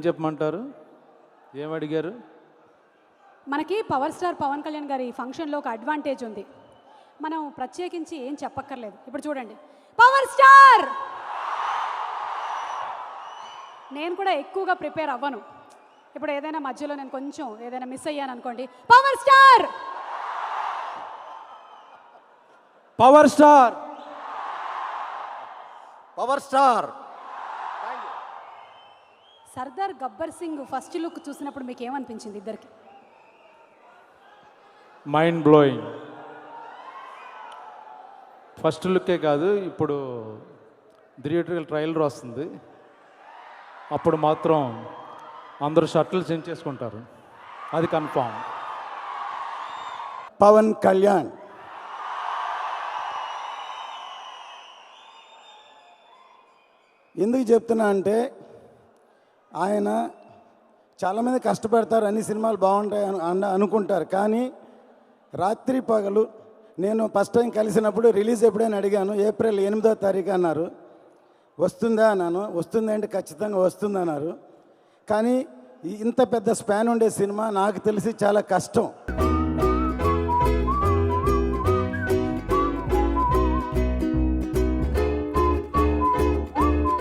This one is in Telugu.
చెప్పమంటారు? ఏం అడిగారు? మనకి పవర్ స్టార్ పవన్ కళ్యాణ్ గారి ఫంక్షన్లో ఒక అడ్వాంటేజ్ ఉంది. మనం ప్రత్యేకించి ఏం చెప్పక్కర్లేదు. ఇప్పుడు చూడండి, పవర్ స్టార్. నేను కూడా ఎక్కువగా ప్రిపేర్ అవ్వను. ఇప్పుడు ఏదైనా మధ్యలో నేను కొంచెం ఏదైనా మిస్ అయ్యాను అనుకోండి, power star, power star, power star. Sardar Gabbar Singh first look చూసినప్పుడు మీకు ఏమనిపించింది ఇద్దరికి? Mind blowing. ఫస్ట్ లుక్కే కాదు, ఇప్పుడు థియేట్రికల్ ట్రైలర్ వస్తుంది, అప్పుడు మాత్రం అందరూ షర్ట్లు చేంజ్ చేసుకుంటారు, అది కన్ఫామ్. పవన్ కళ్యాణ్ ఎందుకు చెప్తున్నా అంటే, ఆయన చాలామంది కష్టపడతారు, అన్ని సినిమాలు బాగుంటాయి అనుకుంటారు. కానీ రాత్రి పగలు, నేను ఫస్ట్ టైం కలిసినప్పుడు రిలీజ్ ఎప్పుడైనా అడిగాను, ఏప్రిల్ 8వ తారీఖు అన్నారు. వస్తుందా అన్నాను. వస్తుంది అంటే ఖచ్చితంగా వస్తుందన్నారు. కానీ ఇంత పెద్ద స్పాన్ ఉండే సినిమా నాకు తెలిసి చాలా కష్టం.